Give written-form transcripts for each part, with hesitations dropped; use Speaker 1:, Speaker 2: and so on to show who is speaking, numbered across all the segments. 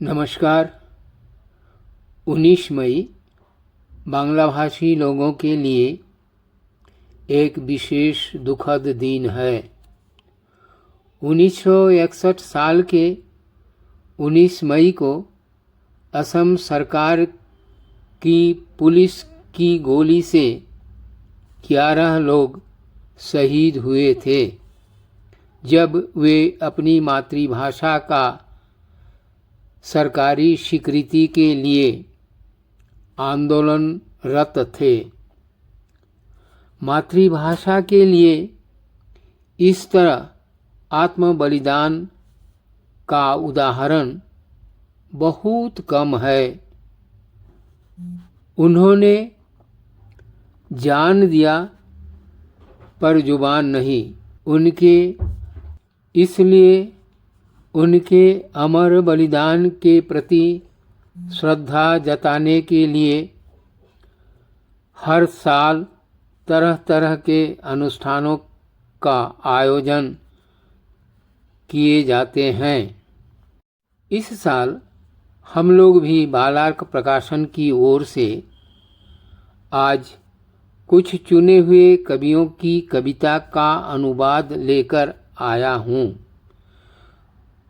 Speaker 1: नमस्कार। 19 मई बांग्ला भाषी लोगों के लिए एक विशेष दुखद दिन है। 1961 साल के 19 मई को असम सरकार की पुलिस की गोली से 11 लोग शहीद हुए थे जब वे अपनी मातृभाषा का सरकारी स्वीकृति के लिए आंदोलनरत थे। मातृभाषा के लिए इस तरह आत्म बलिदान का उदाहरण बहुत कम है। उन्होंने जान दिया पर जुबान नहीं। इसलिए उनके अमर बलिदान के प्रति श्रद्धा जताने के लिए हर साल तरह तरह के अनुष्ठानों का आयोजन किए जाते हैं। इस साल हम लोग भी बालार्क प्रकाशन की ओर से आज कुछ चुने हुए कवियों की कविता का अनुवाद लेकर आया हूँ।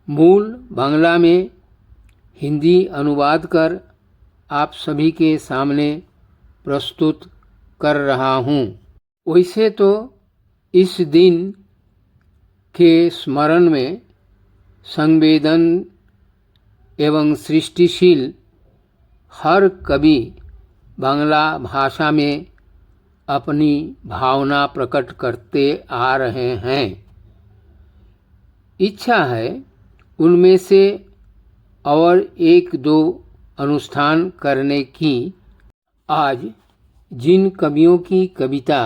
Speaker 1: मूल बांग्ला में हिंदी अनुवाद कर आप सभी के सामने प्रस्तुत कर रहा हूँ। वैसे तो इस दिन के स्मरण में संवेदन एवं सृष्टिशील हर कवि बांग्ला भाषा में अपनी भावना प्रकट करते आ रहे हैं। इच्छा है उनमें से और एक दो अनुष्ठान करने की। आज जिन कवियों की कविता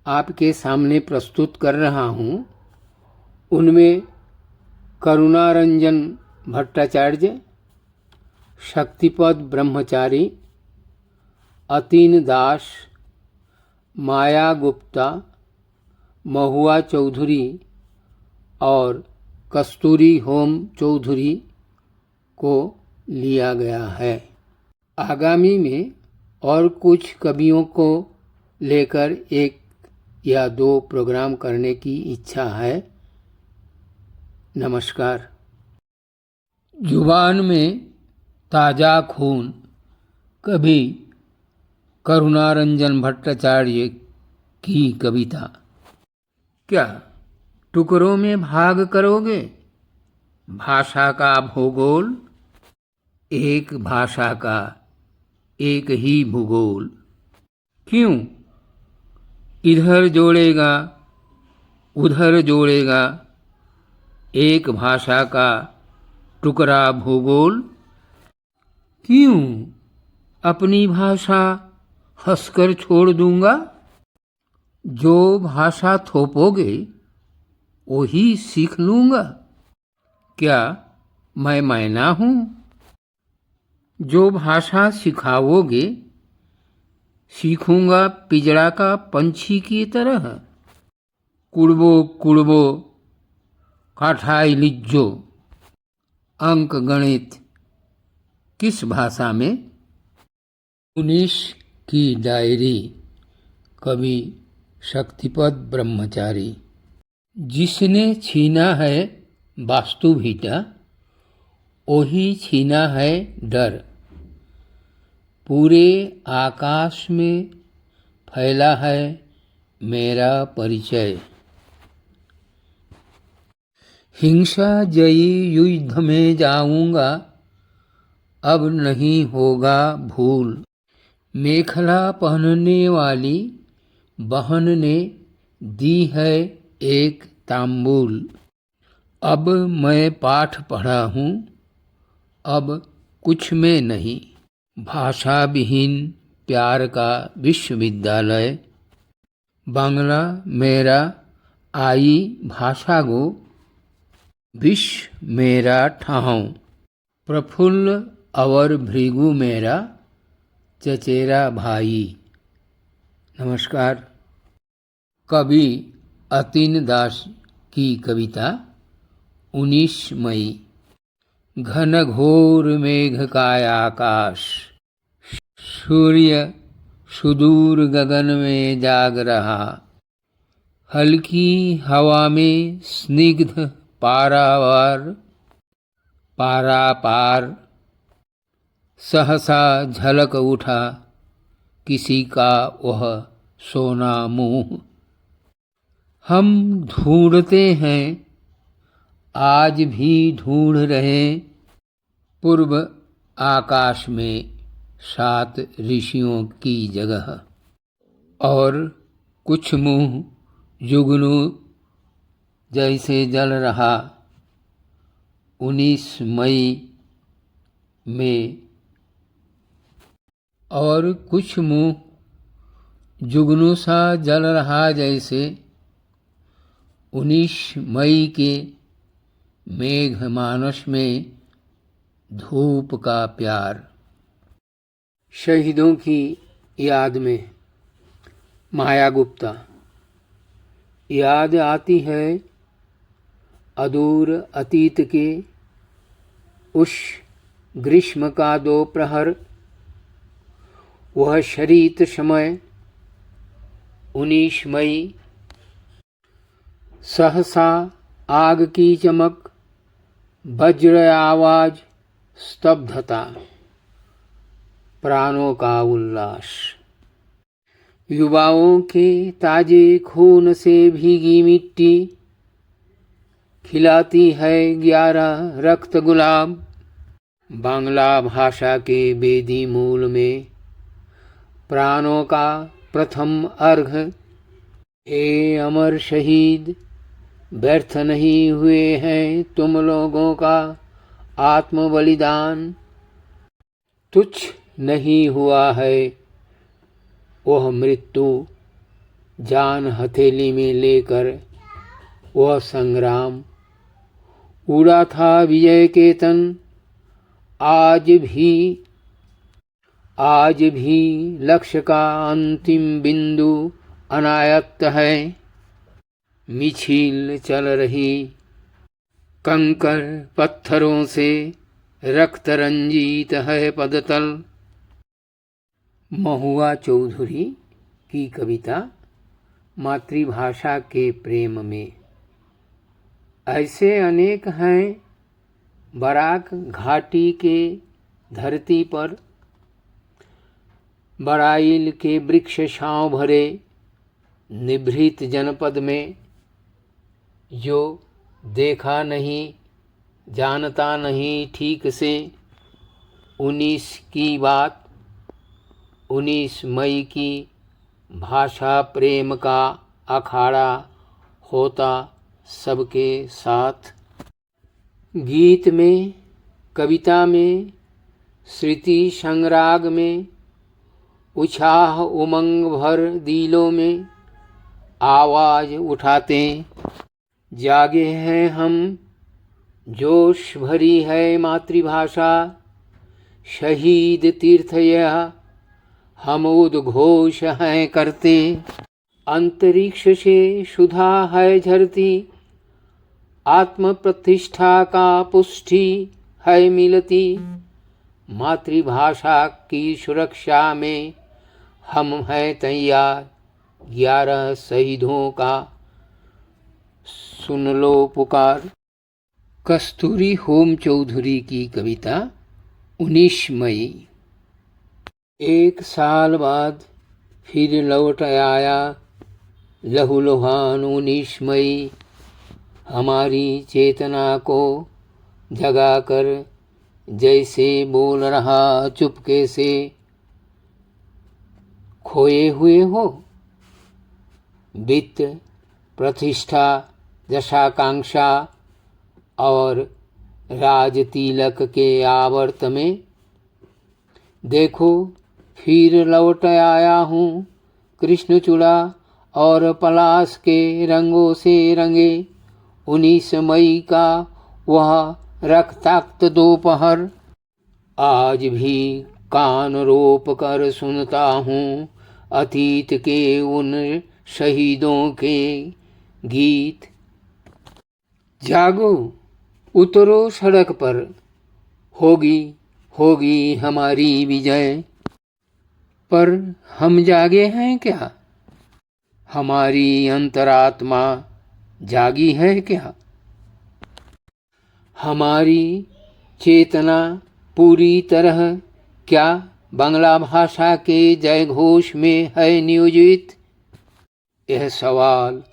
Speaker 1: आपके सामने प्रस्तुत कर रहा हूँ उनमें करुणारंजन भट्टाचार्य, शक्तिपद ब्रह्मचारी, अतीन दास, माया गुप्ता, महुआ चौधरी और कस्तूरी होम चौधरी को लिया गया है। आगामी में और कुछ कवियों को लेकर एक या दो प्रोग्राम करने की इच्छा है। नमस्कार। जुबान में ताज़ा खून, कवि करुणारंजन भट्टाचार्य की कविता। क्या टुकड़ों में भाग करोगे भाषा का भूगोल? एक भाषा का एक ही भूगोल। क्यों इधर जोड़ेगा उधर जोड़ेगा एक भाषा का टुकड़ा भूगोल? क्यों अपनी भाषा हंसकर छोड़ दूंगा? जो भाषा थोपोगे वही सीख लूंगा। क्या मैं मैना हूँ? जो भाषा सिखाओगे सीखूंगा पिजड़ा का पंछी की तरह। कुड़बो कुड़बो काठाई लिज्जो। अंक गणित किस भाषा में? 19 की डायरी। कवि शक्तिपद ब्रह्मचारी। जिसने छीना है वास्तुभिटा वही छीना है डर। पूरे आकाश में फैला है मेरा परिचय। हिंसा जयी युद्ध में जाऊंगा अब नहीं होगा भूल। मेखला पहनने वाली बहन ने दी है एक तांबूल। अब मैं पाठ पढ़ा हूँ अब कुछ में नहीं। भाषा विहीन प्यार का विश्वविद्यालय। बांग्ला मेरा आई भाषा गो विश्व मेरा ठाव। प्रफुल्ल अवर भृगु मेरा चचेरा भाई। नमस्कार। कवि अतीन दास की कविता 19 मई। घन घोर मेघ का आकाश, सूर्य सुदूर गगन में जाग रहा, हल्की हवा में स्निग्ध पारापार सहसा झलक उठा किसी का वह सोना मुंह। हम ढूंढते हैं, आज भी ढूंढ रहे, पूर्व आकाश में 7 ऋषियों की जगह। और कुछ मुंह जुगनू जैसे जल रहा 19 मई में, और कुछ मुंह जुगनू सा जल रहा जैसे 19 मई के मेघमानस में धूप का प्यार। शहीदों की याद में माया गुप्ता। याद आती है अदूर अतीत के उस ग्रीष्म का दोपहर, वह शरीत समय 19 मई। सहसा आग की चमक, वज्र आवाज, स्तब्धता, प्राणों का उल्लास। युवाओं के ताजे खून से भीगी मिट्टी खिलाती है 11 रक्त गुलाब। बांग्ला भाषा के वेदी मूल में प्राणों का प्रथम अर्घ। हे अमर शहीद, व्यर्थ नहीं हुए हैं तुम लोगों का आत्म बलिदान। तुच्छ नहीं हुआ है वह मृत्यु, जान हथेली में लेकर वह संग्राम। उड़ा था विजय केतन, आज भी लक्ष्य का अंतिम बिंदु अनायत है। मिছিল चल रही कंकर पत्थरों से, रक्त रंजित है पदतल। महुआ चौधरी की कविता मातृभाषा के प्रेम में। ऐसे अनेक हैं बराक घाटी के धरती पर, बराइल के वृक्ष छांव भरे निभृत जनपद में, जो देखा नहीं जानता नहीं ठीक से 19 की बात। 19 मई की भाषा प्रेम का अखाड़ा होता सबके साथ। गीत में, कविता में, श्रुति संराग में, उत्साह उमंग भर दिलों में आवाज उठाते जागे हैं हम। जोश भरी है मातृभाषा, शहीद तीर्थ यह हम उद्घोष हैं करते। अंतरिक्ष से सुधा है झरती, आत्म प्रतिष्ठा का पुष्टि है मिलती। मातृभाषा की सुरक्षा में हम हैं तैयार, 11 शहीदों का सुन लो पुकार। कस्तूरी होम चौधरी की कविता 19 मई। एक साल बाद फिर लौट आया लहूलुहान 19 मई, हमारी चेतना को जगाकर जैसे बोल रहा चुपके से, खोए हुए हो वित्त प्रतिष्ठा यशाकांक्षा और राज तिलक के आवर्त में। देखो फिर लौट आया हूँ कृष्णचूड़ा और पलाश के रंगों से रंगे 19 मई का वह रक्ताक्त दोपहर। आज भी कान रोप कर सुनता हूँ अतीत के उन शहीदों के गीत। जागो, उतरो सड़क पर, होगी होगी हमारी विजय। पर हम जागे हैं क्या? हमारी अंतरात्मा जागी है क्या? हमारी चेतना पूरी तरह क्या बांग्ला भाषा के जय घोष में है नियोजित? यह सवाल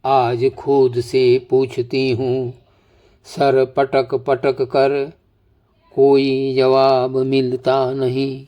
Speaker 1: आज खुद से पूछती हूँ, सर पटक पटक कर कोई जवाब मिलता नहीं।